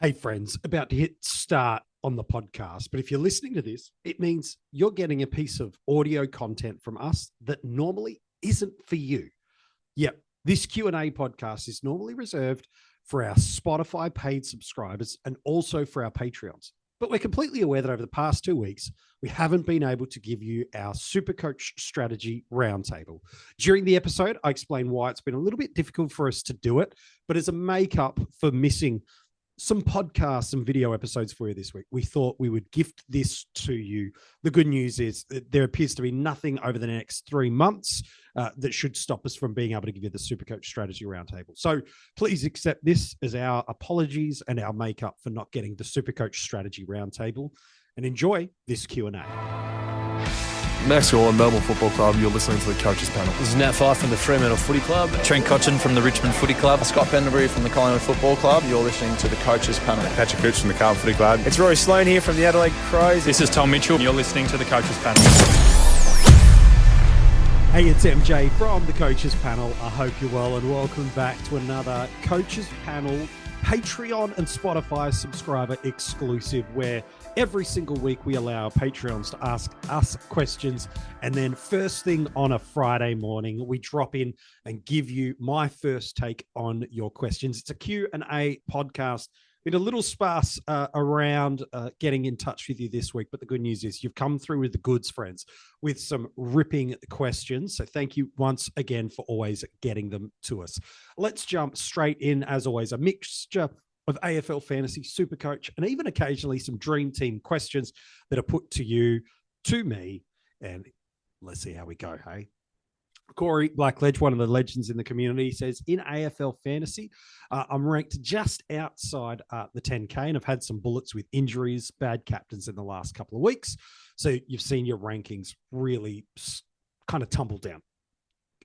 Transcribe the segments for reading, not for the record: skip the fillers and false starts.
Hey, friends, about to hit start on the podcast. But if you're listening to this, it means you're getting a piece of audio content from us that normally isn't for you. Yep, this Q&A podcast is normally reserved for our Spotify paid subscribers and also for our Patreons. But we're completely aware that over the past 2 weeks, we haven't been able to give you our Supercoach Strategy Roundtable. During the episode, I explained why it's been a little bit difficult for us to do it, but as a makeup for missing some podcasts and video episodes for you this week, we thought we would gift this to you. The good news is that there appears to be nothing over the next 3 months that should stop us from being able to give you the Supercoach Strategy Roundtable. So please accept this as our apologies and our makeup for not getting the Supercoach Strategy Roundtable, and enjoy this Q&A. Max Orr, Melbourne Football Club. You're listening to the Coaches Panel. This is Nat Fyfe from the Fremantle Footy Club. Trent Cotchin from the Richmond Footy Club. Scott Pendlebury from the Collingwood Football Club. You're listening to the Coaches Panel. Patrick Cooch from the Carlton Footy Club. It's Rory Sloane here from the Adelaide Crows. This is Tom Mitchell. You're listening to the Coaches Panel. Hey, it's MJ from the Coaches Panel. I hope you're well and welcome back to another Coaches Panel Patreon and Spotify subscriber exclusive, where every single week we allow our Patreons to ask us questions, and then first thing on a Friday morning we drop in and give you my first take on your questions. It's a Q&A podcast. Been a little sparse around getting in touch with you this week, but the good news is you've come through with the goods, friends, with some ripping questions. So thank you once again for always getting them to us. Let's jump straight in. As always, a mixture of AFL fantasy, Supercoach, and even occasionally some Dream Team questions that are put to you, to me, and let's see how we go, hey? Corey Blackledge, one of the legends in the community, says, in AFL fantasy, I'm ranked just outside the 10K, and I've had some bullets with injuries, bad captains in the last couple of weeks. So you've seen your rankings really kind of tumble down.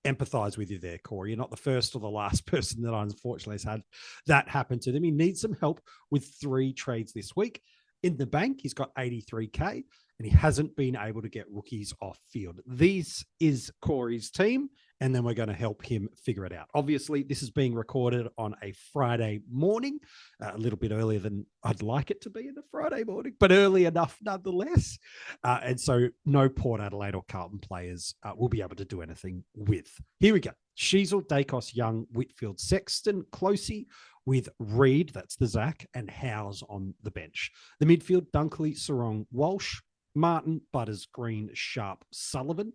Empathize with you there, Corey. You're not the first or the last person that unfortunately has had that happen to them. He needs some help with 3 trades this week. In the bank, he's got 83K, and he hasn't been able to get rookies off field. This is Corey's team, and then we're going to help him figure it out. Obviously, this is being recorded on a Friday morning, a little bit earlier than I'd like it to be in a Friday morning, but early enough nonetheless. And so no Port Adelaide or Carlton players will be able to do anything with. Here we go. Sheasel, Dacos, Young, Whitfield, Sexton, Closey, with Reed, that's the Zach, and Howes on the bench. The midfield, Dunkley, Sarong, Walsh, Martin, Butters, Green, Sharp, Sullivan.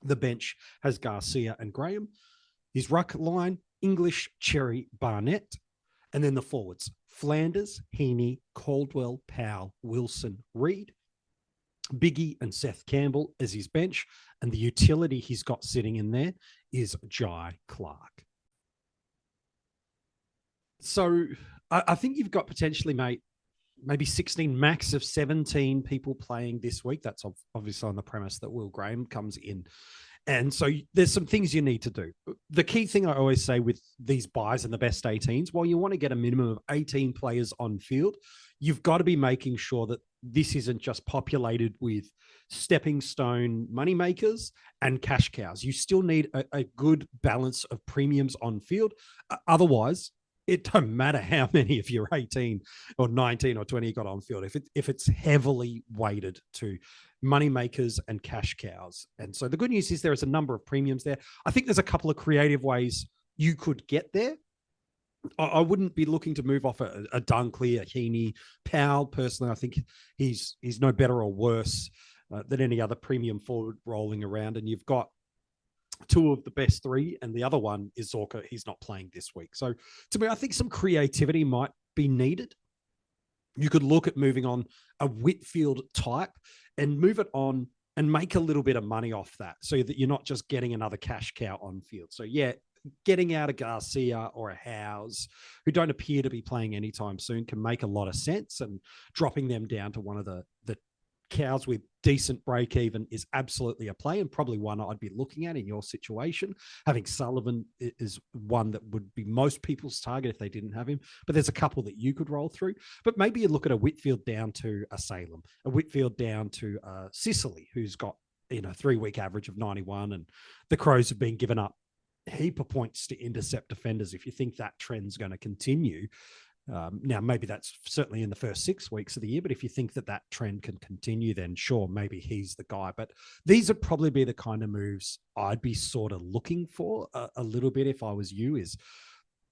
The bench has Garcia and Graham. His ruck line, English, Cherry, Barnett. And then the forwards, Flanders, Heaney, Caldwell, Powell, Wilson, Reed. Biggie and Seth Campbell as his bench. And the utility he's got sitting in there is Jai Clark. So I think you've got potentially, mate, maybe 16, max of 17 people playing this week. That's obviously on the premise that Will Graham comes in. And so there's some things you need to do. The key thing I always say with these buys and the best 18s, while you want to get a minimum of 18 players on field, you've got to be making sure that this isn't just populated with stepping stone moneymakers and cash cows. You still need a good balance of premiums on field. Otherwise, it don't matter how many of your 18 or 19 or 20 you got on field if it's heavily weighted to moneymakers and cash cows. And so the good news is there is a number of premiums there. I think there's a couple of creative ways you could get there. I wouldn't be looking to move off a Dunkley, a Heaney, Powell. Personally, I think he's no better or worse than any other premium forward rolling around. And you've got 2 of the best 3, and the other one is Zorka. He's not playing this week. So to me, I think some creativity might be needed. You could look at moving on a Whitfield type and move it on and make a little bit of money off that so that you're not just getting another cash cow on field. So yeah, getting out a Garcia or a Howes, who don't appear to be playing anytime soon, can make a lot of sense, and dropping them down to one of the cows with decent break even is absolutely a play, and probably one I'd be looking at in your situation. Having Sullivan is one that would be most people's target if they didn't have him, but there's a couple that you could roll through. But maybe you look at a Whitfield down to a Salem, a Whitfield down to Sicily, who's got 3-week average of 91, and the Crows have been given up a heap of points to intercept defenders. If you think that trend's going to continue, Now, maybe that's certainly in the first 6 weeks of the year, but if you think that that trend can continue, then sure, maybe he's the guy. But these would probably be the kind of moves I'd be sort of looking for a little bit if I was you, is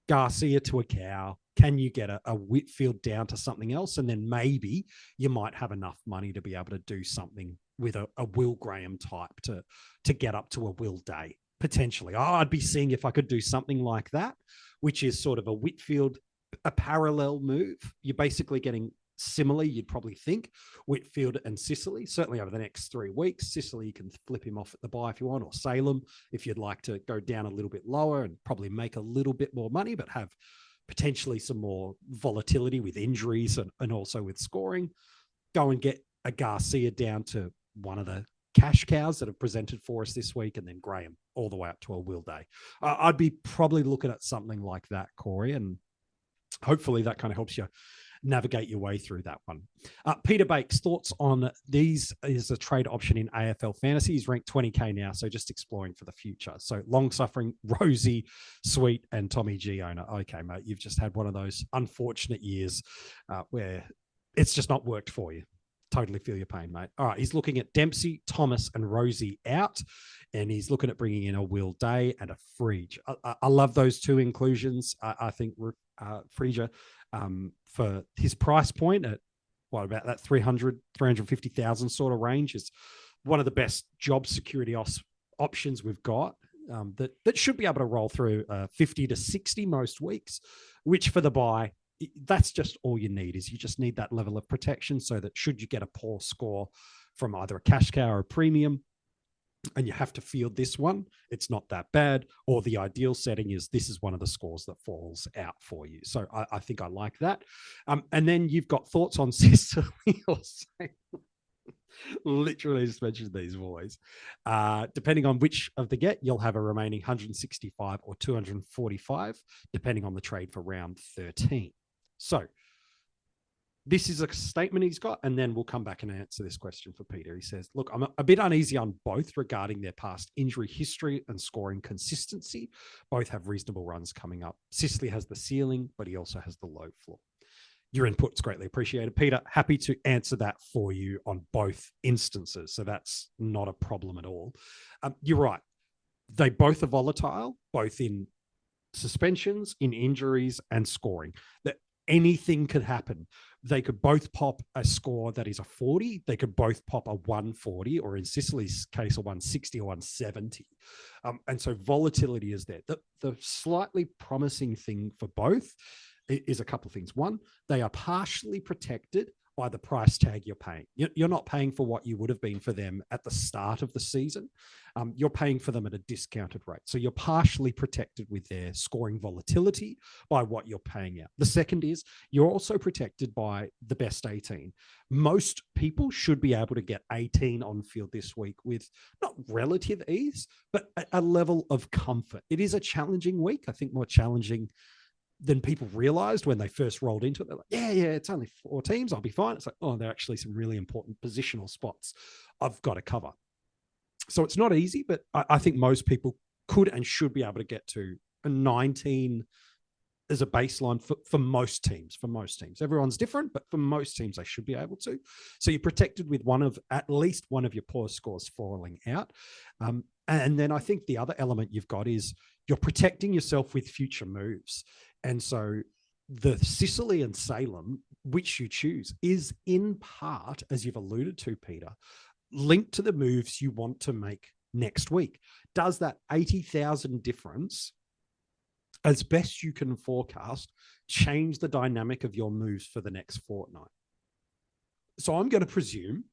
Garcia to a cow. Can you get a Whitfield down to something else? And then maybe you might have enough money to be able to do something with a Will Graham type to get up to a Will Day, potentially. I'd be seeing if I could do something like that, which is sort of a Whitfield, a parallel move. You're basically getting similar, you'd probably think, Whitfield and Sicily, certainly over the next 3 weeks. Sicily, you can flip him off at the buy if you want, or Salem if you'd like to go down a little bit lower and probably make a little bit more money, but have potentially some more volatility with injuries and also with scoring. Go and get a Garcia down to one of the cash cows that have presented for us this week, and then Graham all the way up to a Will Day. I'd be probably looking at something like that, Corey, and hopefully that kind of helps you navigate your way through that one. Peter Bake's thoughts on these is a trade option in AFL fantasy. He's ranked 20K now, so just exploring for the future. So long-suffering Rosie, Sweet, and Tommy G owner. Okay, mate, you've just had one of those unfortunate years where it's just not worked for you. Totally feel your pain, mate. All right, he's looking at Dempsey, Thomas, and Rosie out, and he's looking at bringing in a Will Day and a Frege. I love those two inclusions. I think Frege, for his price point at about that 350,000 sort of range, is one of the best job security options we've got. That should be able to roll through 50 to 60 most weeks, which for the buy, that's just all you need. Is you just need that level of protection so that should you get a poor score from either a cash cow or a premium and you have to field this one, it's not that bad. Or the ideal setting is this is one of the scores that falls out for you. So I think I like that. And then you've got thoughts on Sicily or literally just mentioned these boys. Depending on which of the get, you'll have a remaining 165 or 245, depending on the trade for round 13. So this is a statement he's got, and then we'll come back and answer this question for Peter. He says, look, I'm a bit uneasy on both regarding their past injury history and scoring consistency. Both have reasonable runs coming up. Sicily has the ceiling, but he also has the low floor. Your input's greatly appreciated, Peter. Happy to answer that for you on both instances. So that's not a problem at all. You're right. They both are volatile, both in suspensions, in injuries, and scoring. That anything could happen. They could both pop a score that is a 40. They could both pop a 140, or in Sicily's case, a 160 or 170. And so volatility is there. The slightly promising thing for both is a couple of things. One, they are partially protected by the price tag you're paying. You're not paying for what you would have been for them at the start of the season. You're paying for them at a discounted rate. So you're partially protected with their scoring volatility by what you're paying out. The second is you're also protected by the best 18. Most people should be able to get 18 on field this week with not relative ease, but a level of comfort. It is a challenging week. I think more challenging than people realized when they first rolled into it. They're like, yeah, it's only 4 teams. I'll be fine. It's like, oh, there are actually some really important positional spots I've got to cover. So it's not easy, but I think most people could and should be able to get to a 19 as a baseline for most teams. For most teams, everyone's different, but for most teams, they should be able to. So you're protected with at least one of your poor scores falling out. And then I think the other element you've got is you're protecting yourself with future moves. And so the Sicily and Salem, which you choose, is in part, as you've alluded to, Peter, linked to the moves you want to make next week. Does that 80,000 difference, as best you can forecast, change the dynamic of your moves for the next fortnight? So I'm going to presume,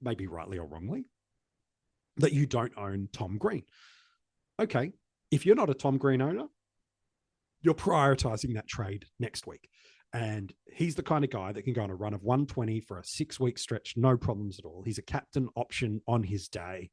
maybe rightly or wrongly, that you don't own Tom Green. Okay, if you're not a Tom Green owner, you're prioritizing that trade next week. And he's the kind of guy that can go on a run of 120 for a 6-week stretch, no problems at all. He's a captain option on his day,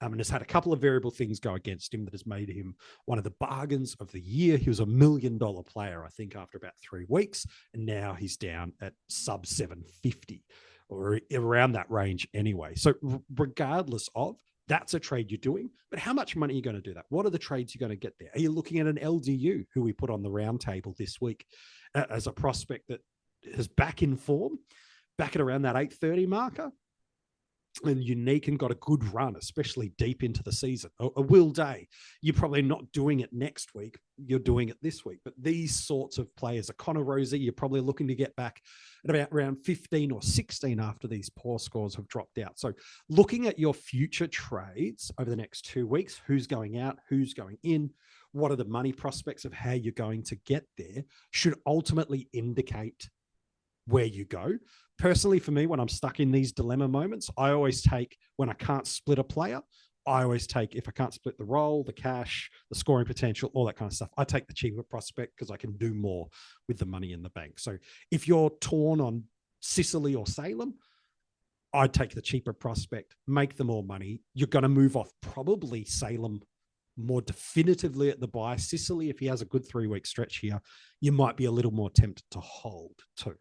and has had a couple of variable things go against him that has made him one of the bargains of the year. He was $1 million player, I think, after about 3 weeks, and now he's down at sub 750 or around that range anyway. So regardless of, That's a trade you're doing. But how much money are you going to do that? What are the trades you're going to get there? Are you looking at an LDU, who we put on the round table this week, as a prospect that is back in form, back at around that 830 marker, and unique and got a good run, especially deep into the season? A Will Day, you're probably not doing it next week. You're doing it this week. But these sorts of players, a Connor Rosie, you're probably looking to get back at about around 15 or 16 after these poor scores have dropped out. So looking at your future trades over the next 2 weeks, who's going out, who's going in, what are the money prospects of how you're going to get there, should ultimately indicate where you go. Personally, for me, when I'm stuck in these dilemma moments, I always take, when I can't split a player, I always take, if I can't split the role, the cash, the scoring potential, all that kind of stuff, I take the cheaper prospect because I can do more with the money in the bank. So if you're torn on Sicily or Salem, I'd take the cheaper prospect, make the more money. You're going to move off probably Salem more definitively at the buy. Sicily, if he has a good 3-week stretch here, you might be a little more tempted to hold too,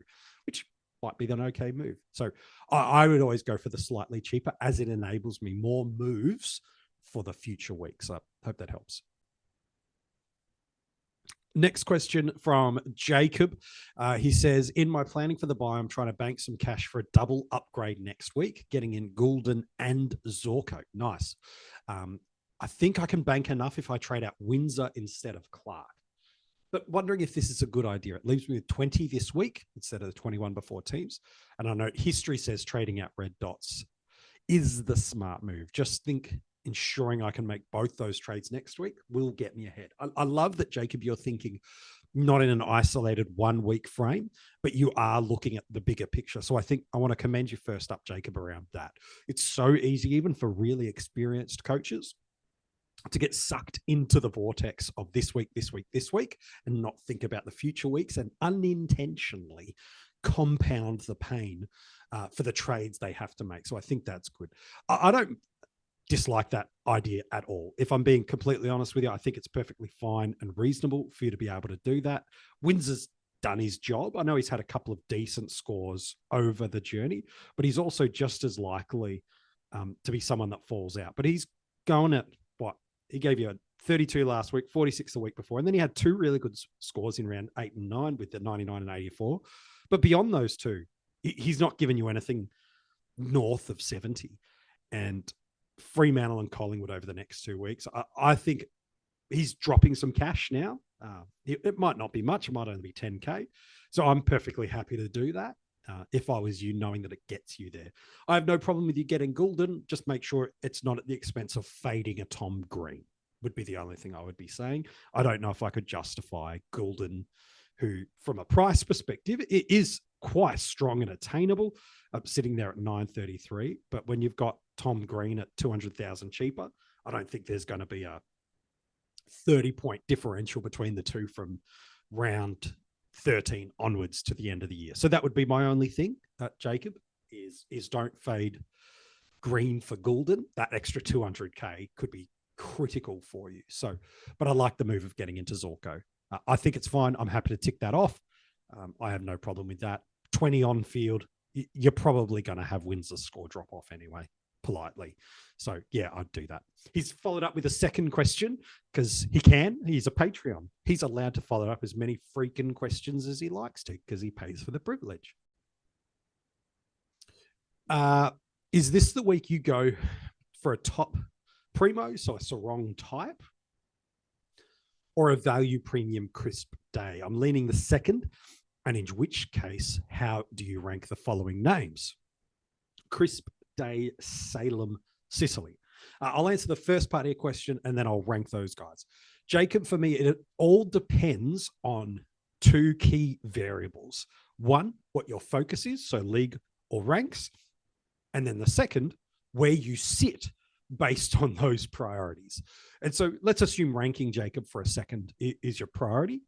which might be an okay move. So I would always go for the slightly cheaper, as it enables me more moves for the future weeks. I hope that helps. Next question from Jacob. He says, in my planning for the buy, I'm trying to bank some cash for a double upgrade next week, getting in Goulden and Zorko. Nice. I think I can bank enough if I trade out Windsor instead of Clark. But wondering if this is a good idea. It leaves me with 20 this week instead of the 21 before teams. And I know history says trading out red dots is the smart move. Just think ensuring I can make both those trades next week will get me ahead. I love that, Jacob, you're thinking not in an isolated 1 week frame, but you are looking at the bigger picture. So I think I want to commend you first up, Jacob, around that. It's so easy, even for really experienced coaches, to get sucked into the vortex of this week, and not think about the future weeks and unintentionally compound the pain for the trades they have to make. So I think that's good. I don't dislike that idea at all. If I'm being completely honest with you, I think it's perfectly fine and reasonable for you to be able to do that. Windsor's done his job. I know he's had a couple of decent scores over the journey, but he's also just as likely to be someone that falls out. But he's going at what? He gave you a 32 last week, 46 the week before. And then he had 2 really good scores in round 8 and 9 with the 99 and 84. But beyond those 2, he's not given you anything north of 70. And Fremantle and Collingwood over the next 2 weeks, I think he's dropping some cash now. It might not be much. It might only be 10K. So I'm perfectly happy to do that. If I was you, knowing that it gets you there. I have no problem with you getting Goulden. Just make sure it's not at the expense of fading a Tom Green, would be the only thing I would be saying. I don't know if I could justify Goulden, who from a price perspective, it is quite strong and attainable, sitting there at 933. But when you've got Tom Green at 200,000 cheaper, I don't think there's going to be a 30-point differential between the two from round 13 onwards to the end of the year. So that would be my only thing, Jacob, is don't fade Green for Goulden. That extra 200K could be critical for you. So, but I like the move of getting into Zorko. I think it's fine. I'm happy to tick that off. I have no problem with that. 20 on field, you're probably going to have Windsor score drop off anyway, politely. So yeah, I'd do that. He's followed up with a second question because he can. He's a Patreon. He's allowed to follow up as many freaking questions as he likes to because he pays for the privilege. Is this the week you go for a top primo, so a sarong type, or a value premium crisp day? I'm leaning the second. And in which case, how do you rank the following names? Crisp Day, Salem, Sicily. I'll answer the first part of your question and then I'll rank those guys. Jacob, for me, it all depends on 2 key variables. One, what your focus is, so league or ranks. And then the second, where you sit based on those priorities. And so let's assume ranking, Jacob, for a second is your priority.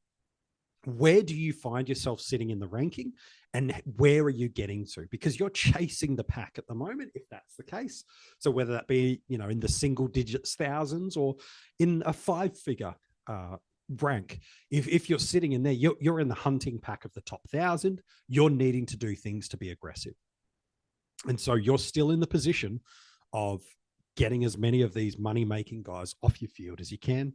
Where do you find yourself sitting in the ranking and where are you getting to? Because you're chasing the pack at the moment, if that's the case. So whether that be, in the single digits thousands or in a 5-figure rank, if you're sitting in there, you're in the hunting pack of the top 1,000, you're needing to do things to be aggressive. And so you're still in the position of getting as many of these money-making guys off your field as you can,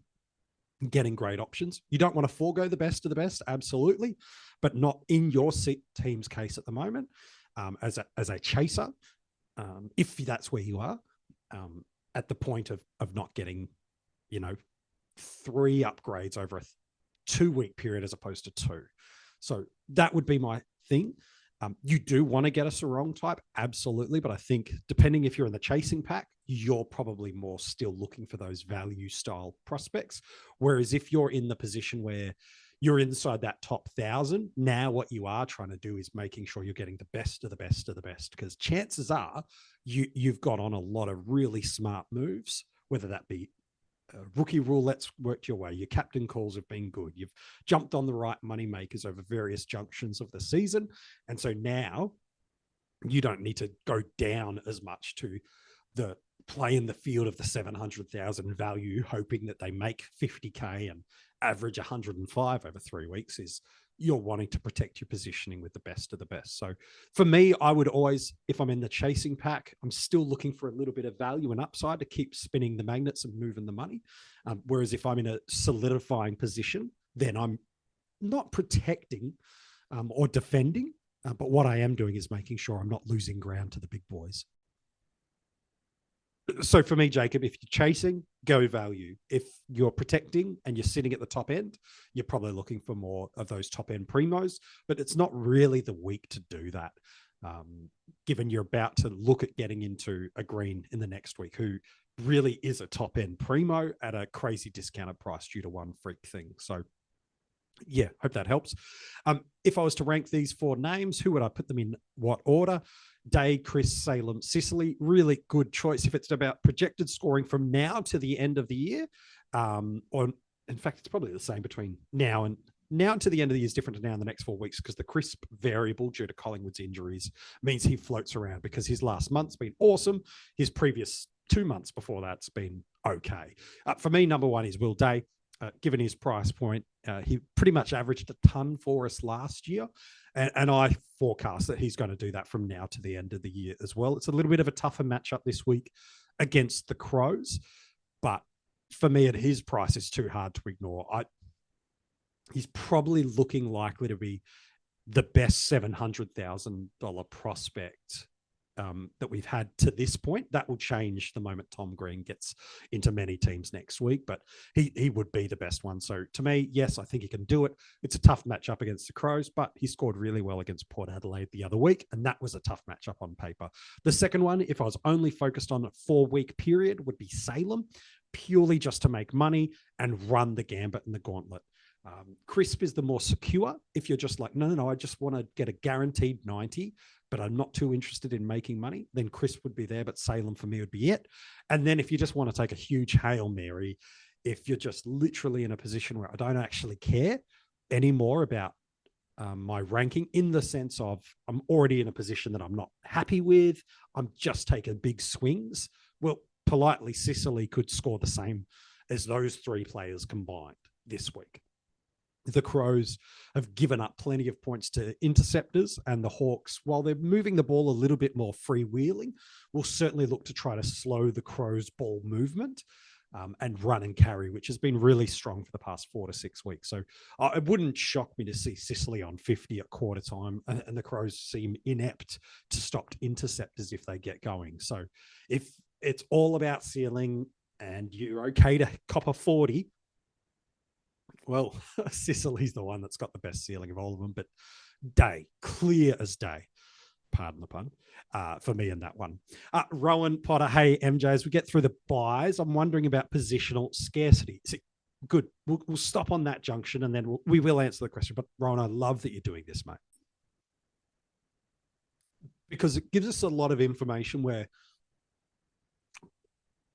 getting great options. You don't want to forego the best of the best, absolutely, but not in your team's case at the moment. As a chaser, if that's where you are, at the point of not getting, 3 upgrades over a 2-week period as opposed to 2. So that would be my thing. You do want to get a Sarong type, absolutely. But I think depending if you're in the chasing pack, you're probably more still looking for those value style prospects. Whereas if you're in the position where you're inside that top 1,000, now what you are trying to do is making sure you're getting the best of the best of the best, because chances are you've got on a lot of really smart moves, whether that be rookie roulette's worked your way, your captain calls have been good, you've jumped on the right money makers over various junctions of the season. And so now you don't need to go down as much to the play in the field of the 700,000 value, hoping that they make 50K and average 105 over 3 weeks. Is you're wanting to protect your positioning with the best of the best. So for me, I would always, if I'm in the chasing pack, I'm still looking for a little bit of value and upside to keep spinning the magnets and moving the money. Whereas if I'm in a solidifying position, then I'm not protecting or defending, but what I am doing is making sure I'm not losing ground to the big boys. So for me, Jacob, if you're chasing, go value. If you're protecting and you're sitting at the top end, you're probably looking for more of those top end primos, but it's not really the week to do that. Given you're about to look at getting into a Green in the next week, who really is a top end primo at a crazy discounted price due to one freak thing. So yeah, hope that helps. If I was to rank these 4 names, who would I put them in what order? Day, Chris, Salem, Sicily, really good choice if it's about projected scoring from now to the end of the year. Or in fact, it's probably the same between now to the end of the year is different to now in the next 4 weeks, because the crisp variable due to Collingwood's injuries means he floats around, because his last month's been awesome. His previous 2 months before that's been okay. For me, number 1 is Will Day. Given his price point, he pretty much averaged a ton for us last year. And I forecast that he's going to do that from now to the end of the year as well. It's a little bit of a tougher matchup this week against the Crows. But for me, at his price, it's too hard to ignore. He's probably looking likely to be the best $700,000 prospect that we've had to this point. That will change the moment Tom Green gets into many teams next week, but he would be the best one. So to me, yes, I think he can do it. It's a tough matchup against the Crows, but he scored really well against Port Adelaide the other week, and that was a tough matchup on paper. The second one, if I was only focused on a 4-week period, would be Salem, purely just to make money and run the gambit and the gauntlet. Crisp is the more secure. If you're just like, no, I just want to get a guaranteed 90, but I'm not too interested in making money, then Crisp would be there, but Salem for me would be it. And then if you just want to take a huge Hail Mary, if you're just literally in a position where I don't actually care anymore about my ranking, in the sense of I'm already in a position that I'm not happy with, I'm just taking big swings. Well, politely, Sicily could score the same as those 3 players combined this week. The Crows have given up plenty of points to interceptors, and the Hawks, while they're moving the ball a little bit more freewheeling, will certainly look to try to slow the Crows' ball movement and run and carry, which has been really strong for the past 4 to 6 weeks. So it wouldn't shock me to see Sicily on 50 at quarter time, and the Crows seem inept to stop interceptors if they get going. So if it's all about ceiling and you're okay to cop a 40, well, Sicily's the one that's got the best ceiling of all of them, but Day, clear as day, pardon the pun, for me in that one. Rowan Potter, hey, MJ, as we get through the buys, I'm wondering about positional scarcity. Good, we'll stop on that junction, and then we will answer the question. But Rowan, I love that you're doing this, mate, because it gives us a lot of information where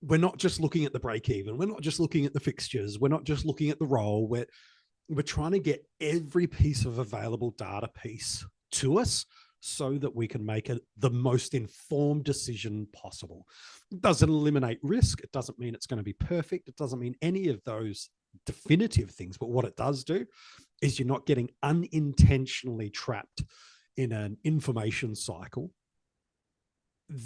we're not just looking at the break even. We're not just looking at the fixtures. We're not just looking at the role. We're trying to get every piece of available data piece to us so that we can make the most informed decision possible. It doesn't eliminate risk. It doesn't mean it's going to be perfect. It doesn't mean any of those definitive things. But what it does do is you're not getting unintentionally trapped in an information cycle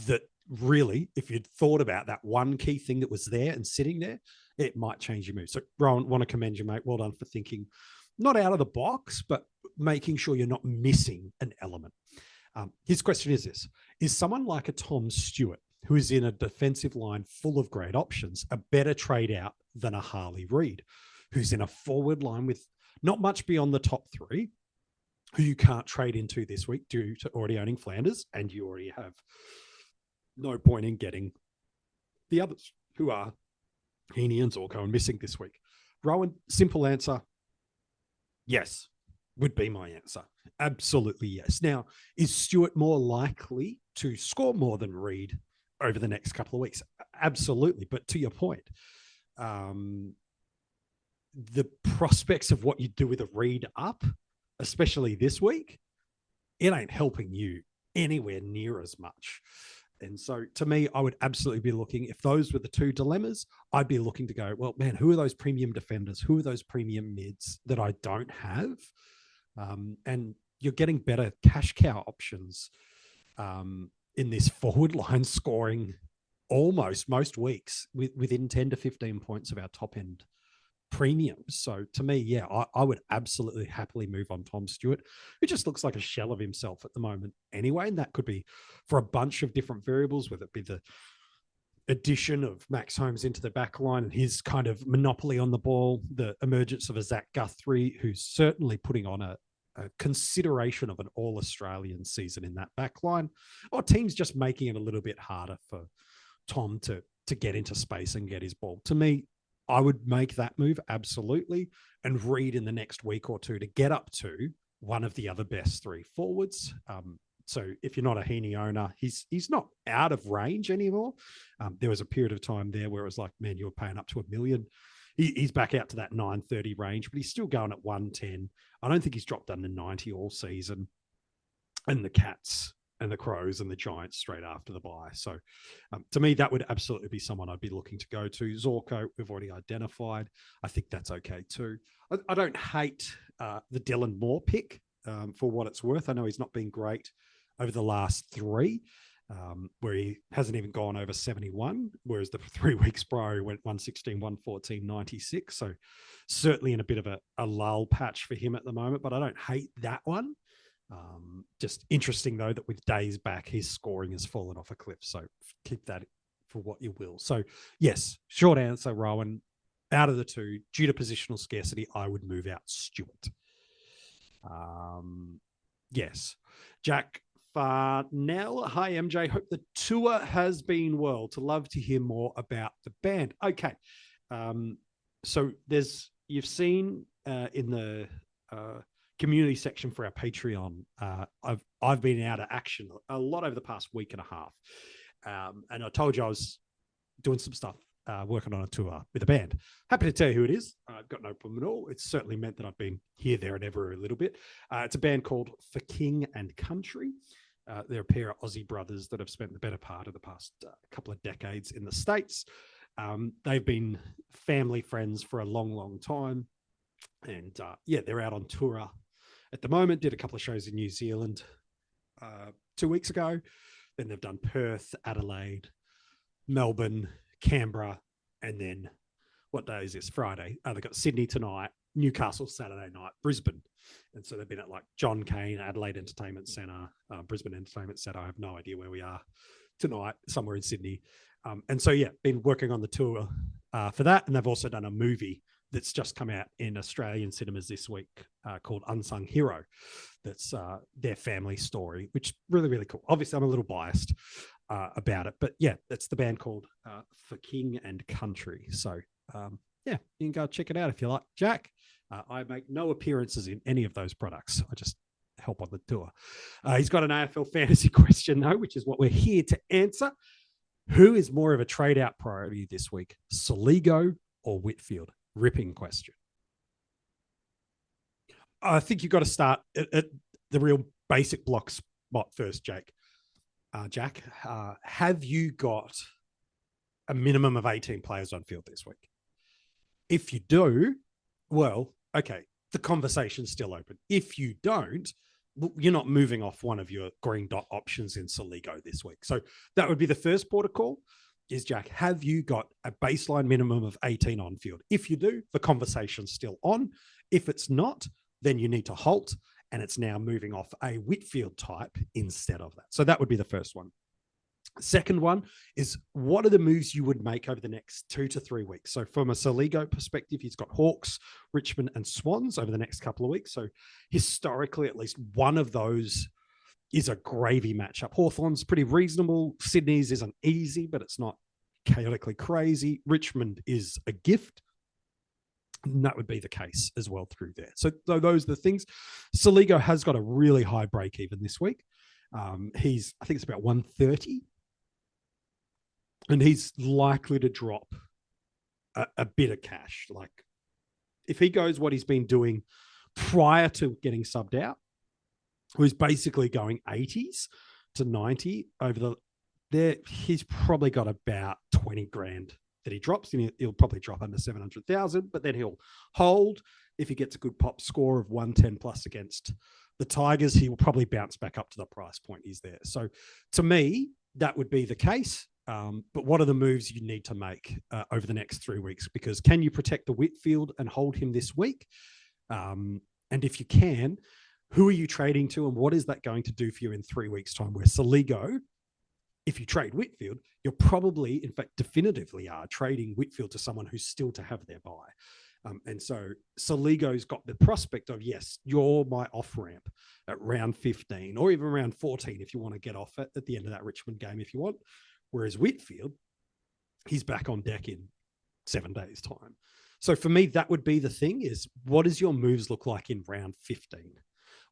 that really, if you'd thought about that one key thing that was there and sitting there, it might change your move. So, Rowan, want to commend you, mate. Well done for thinking not out of the box, but making sure you're not missing an element. His question is this: is someone like a Tom Stewart, who is in a defensive line full of great options, a better trade out than a Harley Reid, who's in a forward line with not much beyond the top three, who you can't trade into this week due to already owning Flanders, and you already have no point in getting the others who are Heaney and Zorko and missing this week? Rowan, simple answer, yes, would be my answer. Absolutely yes. Now, is Stewart more likely to score more than Reid over the next couple of weeks? Absolutely. But to your point, the prospects of what you do with a Reid up, especially this week, it ain't helping you anywhere near as much. And so to me, I would absolutely be looking, if those were the two dilemmas, I'd be looking to go, well, man, who are those premium defenders? Who are those premium mids that I don't have? And you're getting better cash cow options in this forward line, scoring almost most weeks within 10 to 15 points of our top end premiums. So to me, yeah, I would absolutely happily move on Tom Stewart, who just looks like a shell of himself at the moment anyway. And that could be for a bunch of different variables, whether it be the addition of Max Holmes into the back line and his kind of monopoly on the ball, the emergence of a Zach Guthrie, who's certainly putting on a consideration of an all-Australian season in that back line, or teams just making it a little bit harder for Tom to get into space and get his ball. To me, I would make that move, absolutely, and Reid in the next week or two to get up to one of the other best three forwards. So if you're not a Heaney owner, he's not out of range anymore. There was a period of time there where it was like, man, you were paying up to $1 million. He's back out to that 930 range, but he's still going at 110. I don't think he's dropped under 90 all season. And the Cats and the Crows and the Giants straight after the bye. So to me, that would absolutely be someone I'd be looking to go to. Zorko, we've already identified. I think that's okay too. I don't hate the Dylan Moore pick for what it's worth. I know he's not been great over the last three, where he hasn't even gone over 71, whereas the 3 weeks prior he went 116, 114, 96. So certainly in a bit of a lull patch for him at the moment, but I don't hate that one. Just interesting though that with days back, his scoring has fallen off a cliff. So keep that for what you will. So yes, short answer, Rowan, out of the two, due to positional scarcity, I would move out Stewart. Yes. Jack Farnell. Hi, MJ. Hope the tour has been well. To love to hear more about the band. Okay. So you've seen in the community section for our Patreon, I've been out of action a lot over the past week and a half. And I told you I was doing some stuff, working on a tour with a band. Happy to tell you who it is. I've got no problem at all. It's certainly meant that I've been here, there, and everywhere a little bit. It's a band called For King and Country. They're a pair of Aussie brothers that have spent the better part of the past couple of decades in the States. They've been family friends for a long, long time. And they're out on tour at the moment. Did a couple of shows in New Zealand 2 weeks ago. Then they've done Perth, Adelaide, Melbourne, Canberra, and then what day is this? Friday. They've got Sydney tonight, Newcastle Saturday night, Brisbane. And so they've been at like John Cain, Adelaide Entertainment Centre, Brisbane Entertainment Centre. I have no idea where we are tonight, somewhere in Sydney. And so, been working on the tour for that. And they've also done a movie that's just come out in Australian cinemas this week called Unsung Hero. That's their family story, which is really, really cool. Obviously, I'm a little biased about it, but that's the band called For King and Country. So you can go check it out if you like. Jack, I make no appearances in any of those products. I just help on the tour. He's got an AFL fantasy question though, which is what we're here to answer. Who is more of a trade out priority this week, Soligo or Whitfield? Ripping question. I think you've got to start at the real basic block spot first, Jack. Jack, have you got a minimum of 18 players on field this week? If you do, well, okay, the conversation's still open. If you don't, you're not moving off one of your green dot options in Soligo this week. So that would be the first port of call is, Jack, have you got a baseline minimum of 18 on field? If you do, the conversation's still on. If it's not, then you need to halt, and it's now moving off a Whitfield type instead of that. So that would be the first one. Second one is, what are the moves you would make over the next 2 to 3 weeks? So from a Soligo perspective, he's got Hawks, Richmond, and Swans over the next couple of weeks. So historically, at least one of those is a gravy matchup. Hawthorn's pretty reasonable. Sydney's isn't easy, but it's not chaotically crazy. Richmond is a gift. And that would be the case as well through there. So those are the things. Soligo has got a really high break even this week. I think it's about 130. And he's likely to drop a bit of cash. Like, if he goes what he's been doing prior to getting subbed out, who's basically going 80s to 90 over there, he's probably got about 20 grand that he drops, and he'll probably drop under 700,000, but then he'll hold. If he gets a good pop score of 110 plus against the Tigers, he will probably bounce back up to the price point he's there. So to me, that would be the case. But what are the moves you need to make over the next 3 weeks? Because can you protect the Whitfield and hold him this week? And if you can, who are you trading to, and what is that going to do for you in 3 weeks' time? Where Soligo, if you trade Whitfield, you're probably, in fact, definitively are trading Whitfield to someone who's still to have their buy. And so Soligo's got the prospect of, yes, you're my off-ramp at round 15 or even round 14 if you want to get off at the end of that Richmond game if you want. Whereas Whitfield, he's back on deck in 7 days' time. So for me, that would be the thing is, what does your moves look like in round 15?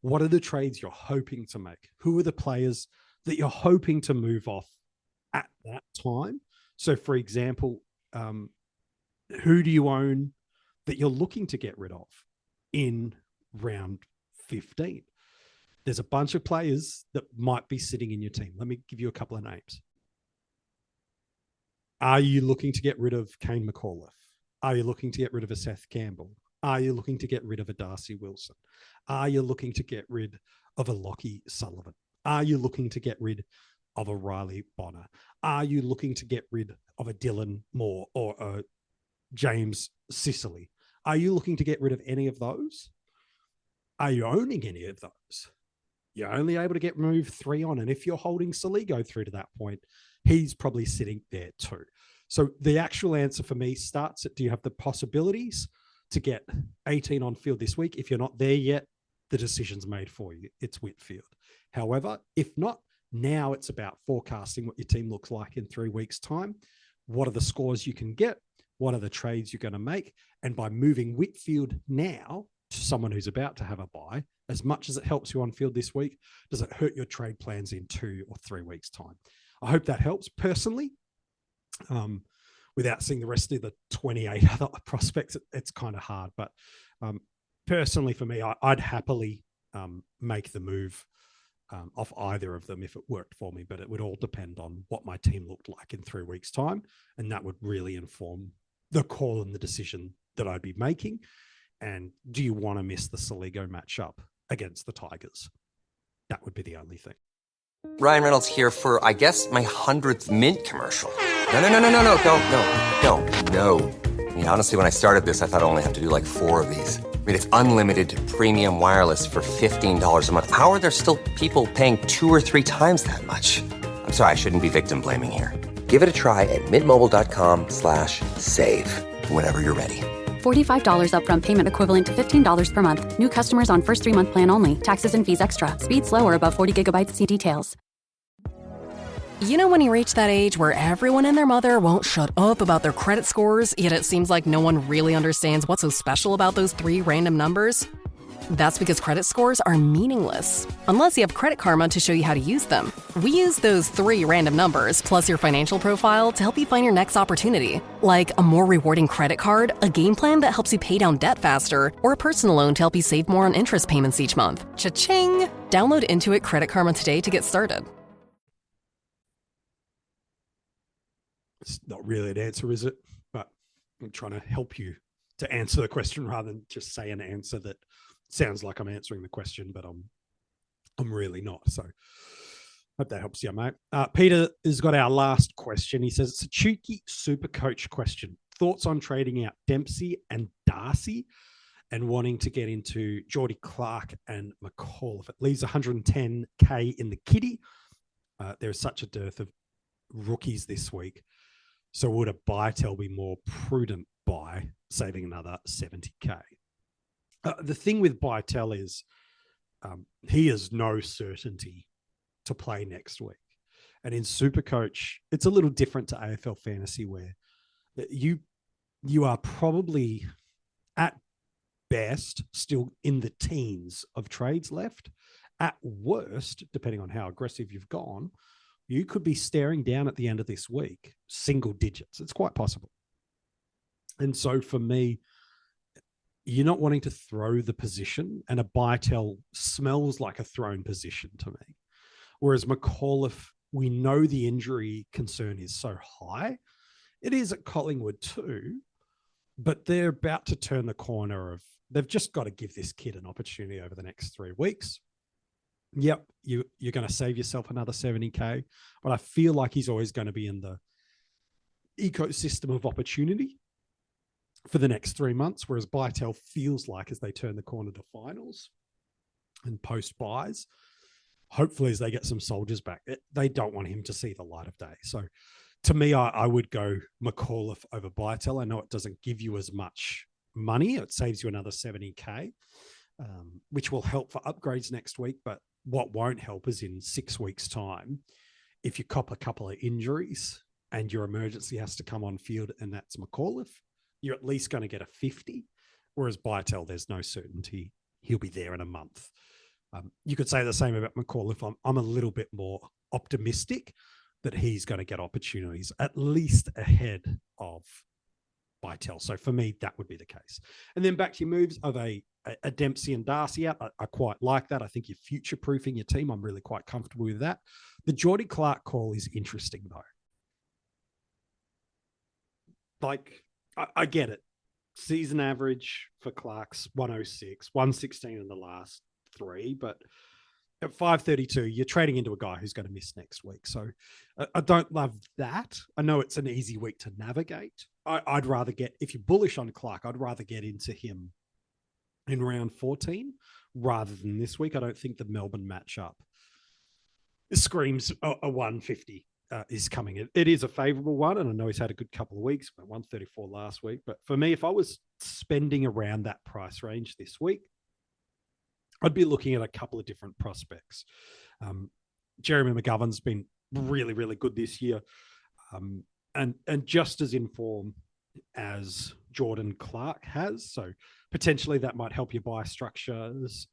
What are the trades you're hoping to make? Who are the players that you're hoping to move off at that time? So for example, who do you own that you're looking to get rid of in round 15? There's a bunch of players that might be sitting in your team. Let me give you a couple of names. Are you looking to get rid of Kane McAuliffe? Are you looking to get rid of a Seth Campbell? Are you looking to get rid of a Darcy Wilson? Are you looking to get rid of a Lockie Sullivan? Are you looking to get rid of a Riley Bonner? Are you looking to get rid of a Dylan Moore or a James Sicily? Are you looking to get rid of any of those? Are you owning any of those? You're only able to get moved 3 on. And if you're holding Soligo through to that point, he's probably sitting there too. So the actual answer for me starts at, do you have the possibilities to get 18 on field this week? If you're not there yet, the decision's made for you. It's Whitfield. However, if not, now it's about forecasting what your team looks like in 3 weeks' time. What are the scores you can get? What are the trades you're going to make? And by moving Whitfield now to someone who's about to have a buy, as much as it helps you on field this week, does it hurt your trade plans in 2 or 3 weeks' time? I hope that helps personally. Without seeing the rest of the 28 other prospects, it's kind of hard. But personally, for me, I'd happily make the move off either of them if it worked for me. But it would all depend on what my team looked like in 3 weeks' time. And that would really inform the call and the decision that I'd be making. And do you want to miss the Soligo matchup against the Tigers? That would be the only thing. Ryan Reynolds here for, I guess, my 100th Mint commercial. No, don't. I mean, honestly, when I started this, I thought I only have to do like 4 of these. I mean, it's unlimited premium wireless for $15 a month. How are there still people paying 2 or 3 times that much? I'm sorry, I shouldn't be victim blaming here. Give it a try at mintmobile.com/save. Whenever you're ready. $45 upfront payment equivalent to $15 per month. New customers on first 3-month plan only. Taxes and fees extra. Speed slower above 40 gigabytes. See details. You know when you reach that age where everyone and their mother won't shut up about their credit scores, yet it seems like no one really understands what's so special about those 3 random numbers? That's because credit scores are meaningless, unless you have Credit Karma to show you how to use them. We use those 3 random numbers, plus your financial profile, to help you find your next opportunity. Like a more rewarding credit card, a game plan that helps you pay down debt faster, or a personal loan to help you save more on interest payments each month. Cha-ching! Download Intuit Credit Karma today to get started. It's not really an answer, is it? But I'm trying to help you to answer the question rather than just say an answer that sounds like I'm answering the question, but I'm I'm really not. So hope that helps you, mate. Peter has got our last question. He says, it's a cheeky super coach question. Thoughts on trading out Dempsey and Darcy and wanting to get into Geordie Clark and McAuliffe. It leaves 110K in the kitty. There's such a dearth of rookies this week. So would a buy-tell be more prudent buy, saving another 70K? The thing with buy-tell is he has no certainty to play next week. And in Supercoach, it's a little different to AFL Fantasy where you are probably at best still in the teens of trades left. At worst, depending on how aggressive you've gone, you could be staring down at the end of this week, single digits. It's quite possible. And so for me, you're not wanting to throw the position, and a buy-tell smells like a thrown position to me. Whereas McAuliffe, we know the injury concern is so high. It is at Collingwood too, but they're about to turn the corner of, they've just got to give this kid an opportunity over the next 3 weeks. Yep, you're going to save yourself another 70K, but I feel like he's always going to be in the ecosystem of opportunity for the next 3 months, whereas buy-tell feels like as they turn the corner to finals and post-buys, hopefully as they get some soldiers back, they don't want him to see the light of day. So to me, I would go McAuliffe over buy-tell. I know it doesn't give you as much money. It saves you another 70K, which will help for upgrades next week, but what won't help is in 6 weeks' time, if you cop a couple of injuries and your emergency has to come on field and that's McAuliffe, you're at least going to get a 50. Whereas buy-tell, there's no certainty he'll be there in a month. You could say the same about McAuliffe. I'm a little bit more optimistic that he's going to get opportunities at least ahead of buy-tell. So for me, that would be the case. And then back to your moves of a Dempsey and Darcy out. I quite like that. I think you're future-proofing your team. I'm really quite comfortable with that. The Geordie Clark call is interesting, though. Like, I get it. Season average for Clark's 106, 116 in the last 3, but at 532, you're trading into a guy who's going to miss next week. So I don't love that. I know it's an easy week to navigate. I'd rather get, if you're bullish on Clark, I'd rather get into him in round 14 rather than this week. I don't think the Melbourne matchup screams a 150 is coming. It is a favourable one, and I know he's had a good couple of weeks, but 134 last week. But for me, if I was spending around that price range this week, I'd be looking at a couple of different prospects. Jeremy McGovern's been really, really good this year, and just as in form as Jordan Clark has. So potentially that might help your buy structures.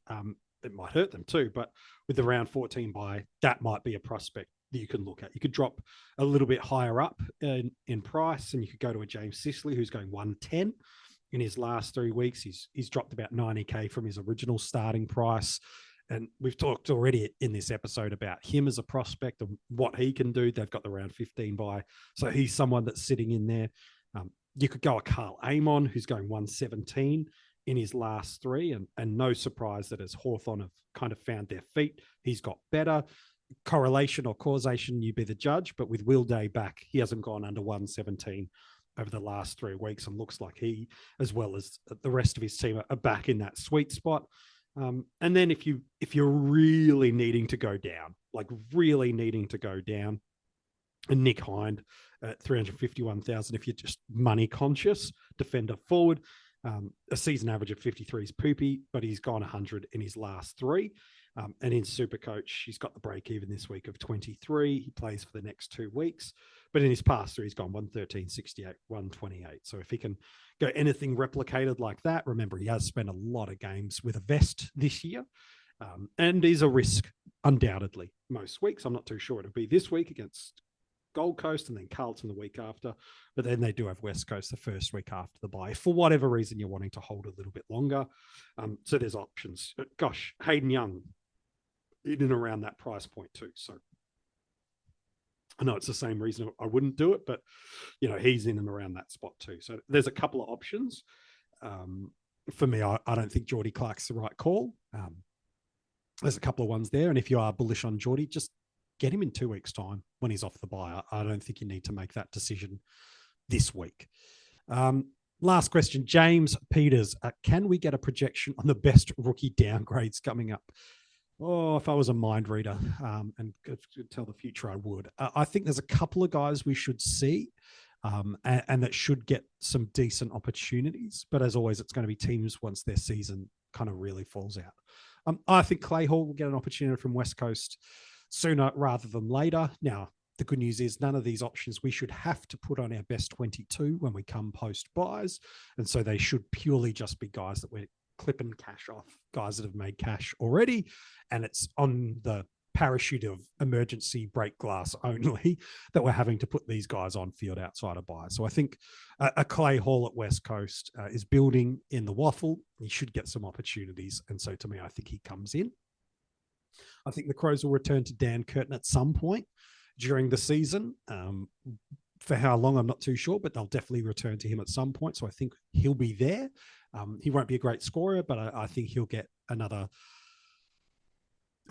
It might hurt them too, but with the round 14 buy, that might be a prospect that you can look at. You could drop a little bit higher up in price, and you could go to a James Sicily who's going 110. In his last 3 weeks, he's dropped about 90K from his original starting price. And we've talked already in this episode about him as a prospect and what he can do. They've got the round 15 buy. So he's someone that's sitting in there. You could go a Carl Amon, who's going 117 in his last 3. And no surprise that as Hawthorn have kind of found their feet, he's got better. Correlation or causation, you be the judge. But with Will Day back, he hasn't gone under 117 over the last 3 weeks, and looks like he, as well as the rest of his team, are back in that sweet spot. And then if you're really needing to go down, and Nick Hind at 351,000, if you're just money conscious, defender forward, a season average of 53 is poopy, but he's gone 100 in his last 3. And in Supercoach, he's got the break even this week of 23. He plays for the next 2 weeks. But in his past 3, he's gone 113, 68, 128. So if he can go anything replicated like that, remember, he has spent a lot of games with a vest this year, and is a risk, undoubtedly, most weeks. I'm not too sure it'll be this week against Gold Coast and then Carlton the week after. But then they do have West Coast the first week after the bye. For whatever reason, you're wanting to hold a little bit longer. So there's options. Gosh, Hayden Young, in and around that price point too. So I know it's the same reason I wouldn't do it, but he's in and around that spot too. So there's a couple of options. For me, I don't think Geordie Clark's the right call. there's a couple of ones there. And if you are bullish on Geordie, just get him in 2 weeks' time when he's off the bye. I don't think you need to make that decision this week. Last question, James Peters. Can we get a projection on the best rookie downgrades coming up? Oh, if I was a mind reader and could tell the future, I would. I think there's a couple of guys we should see and that should get some decent opportunities. But as always, it's going to be teams once their season kind of really falls out. I think Clay Hall will get an opportunity from West Coast sooner rather than later. Now, the good news is none of these options we should have to put on our best 22 when we come post buys. And so they should purely just be guys that we're clipping cash off, guys that have made cash already. And it's on the parachute of emergency break glass only that we're having to put these guys on field outside of buys. So I think a Clay Hall at West Coast is building in the waffle. He should get some opportunities. And so to me, I think he comes in. I think the Crows will return to Dan Curtin at some point during the season. For how long, I'm not too sure, but they'll definitely return to him at some point. So I think he'll be there. He won't be a great scorer, but I think he'll get another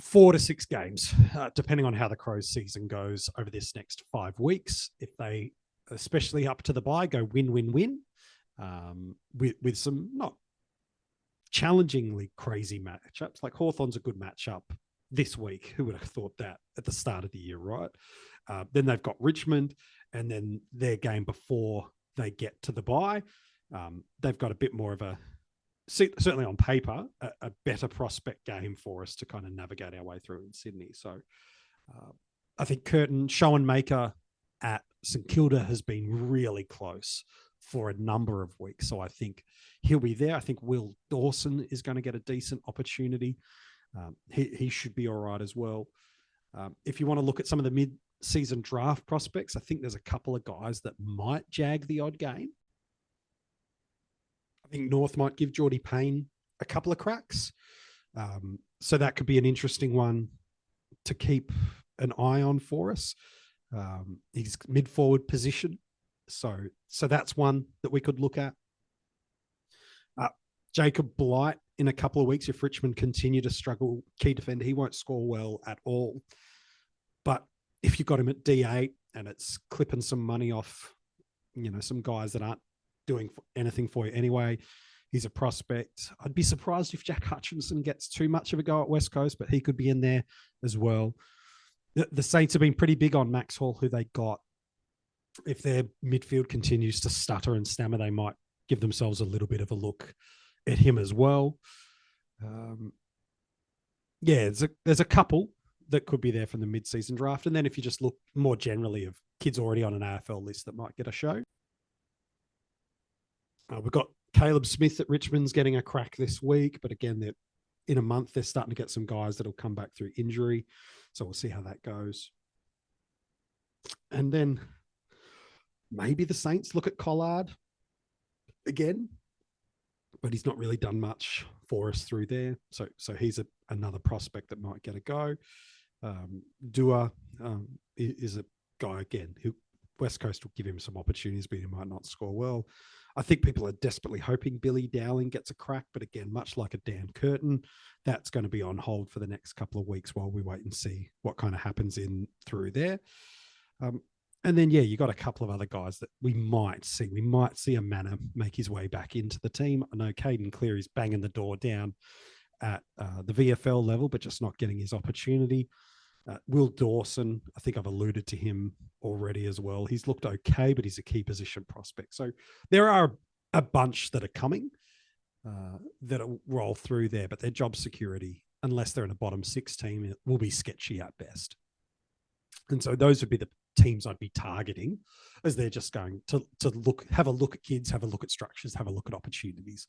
4 to 6 games, depending on how the Crows season goes over this next 5 weeks. If they, especially up to the bye, go win, with some not challengingly crazy matchups, like Hawthorn's a good matchup this week. Who would have thought that at the start of the year, right? Then they've got Richmond, and then their game before they get to the bye. They've got a bit more of a, certainly on paper, a better prospect game for us to kind of navigate our way through in Sydney. So I think Curtin, show and maker at St Kilda has been really close for a number of weeks. So I think he'll be there. I think Will Dawson is going to get a decent opportunity. He should be all right as well. If you want to look at some of the mid-season draft prospects, I think there's a couple of guys that might jag the odd game. I think North might give Geordie Payne a couple of cracks. So that could be an interesting one to keep an eye on for us. He's mid-forward position. So that's one that we could look at. Jacob Blight in a couple of weeks, if Richmond continue to struggle, key defender, he won't score well at all. But if you've got him at D8 and it's clipping some money off, some guys that aren't doing anything for you anyway, he's a prospect. I'd be surprised if Jack Hutchinson gets too much of a go at West Coast, but he could be in there as well. The Saints have been pretty big on Max Hall, who they got. If their midfield continues to stutter and stammer, they might give themselves a little bit of a look at him as well. There's a couple that could be there from the mid-season draft. And then if you just look more generally of kids already on an AFL list that might get a show. We've got Caleb Smith at Richmond's getting a crack this week. But again, in a month, they're starting to get some guys that'll come back through injury. So we'll see how that goes. And then maybe the Saints look at Collard again, but he's not really done much for us through there. So he's another prospect that might get a go. Dua is a guy, again, who West Coast will give him some opportunities, but he might not score well. I think people are desperately hoping Billy Dowling gets a crack, but again, much like a Dan Curtin, that's going to be on hold for the next couple of weeks while we wait and see what kind of happens in through there. And then, you got a couple of other guys that we might see. We might see a Manor make his way back into the team. I know Caden Cleary's banging the door down at the VFL level, but just not getting his opportunity. Will Dawson, I think I've alluded to him already as well. He's looked okay, but he's a key position prospect. So there are a bunch that are coming that'll roll through there, but their job security, unless they're in a bottom 6 team, it will be sketchy at best. And so those would be the teams I'd be targeting as they're just going to have a look at kids, have a look at structures, have a look at opportunities.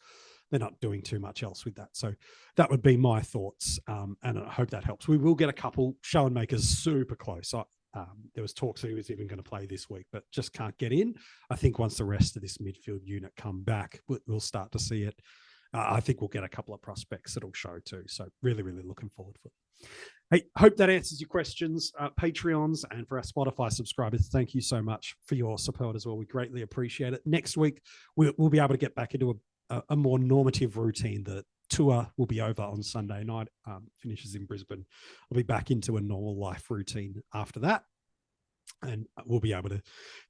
They're not doing too much else with that. So that would be my thoughts. And I hope that helps. We will get a couple show and makers super close. There was talks that he was even going to play this week, but just can't get in. I think once the rest of this midfield unit come back, we'll start to see it. I think we'll get a couple of prospects that'll show too. So really, really looking forward to it. Hey, hope that answers your questions, Patreons, and for our Spotify subscribers, thank you so much for your support as well. We greatly appreciate it. Next week, we'll be able to get back into a more normative routine that tour will be over on Sunday night, finishes in Brisbane. I'll be back into a normal life routine after that. And we'll be able to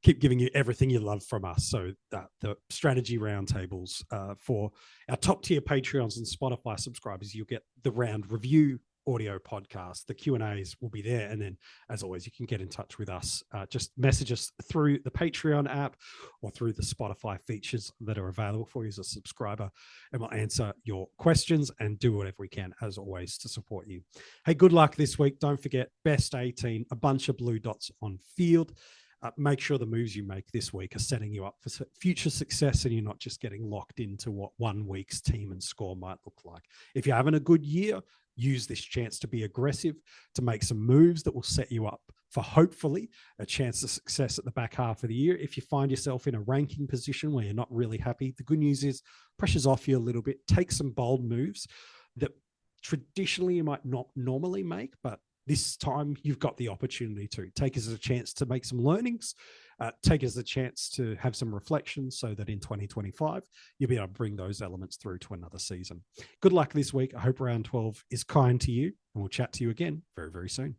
keep giving you everything you love from us. So the strategy roundtables for our top tier Patreons and Spotify subscribers, you'll get the round review audio podcast. The Q&As will be there. And then, as always, you can get in touch with us. Just message us through the Patreon app or through the Spotify features that are available for you as a subscriber. And we'll answer your questions and do whatever we can, as always, to support you. Hey, good luck this week. Don't forget, best 18, a bunch of blue dots on field. Make sure the moves you make this week are setting you up for future success and you're not just getting locked into what 1 week's team and score might look like. If you're having a good year, use this chance to be aggressive, to make some moves that will set you up for hopefully a chance of success at the back half of the year. If you find yourself in a ranking position where you're not really happy, the good news is pressure's off you a little bit. Take some bold moves that traditionally you might not normally make, but this time you've got the opportunity to take it as a chance to make some learnings, take it as a chance to have some reflection so that in 2025, you'll be able to bring those elements through to another season. Good luck this week. I hope round 12 is kind to you, and we'll chat to you again very, very soon.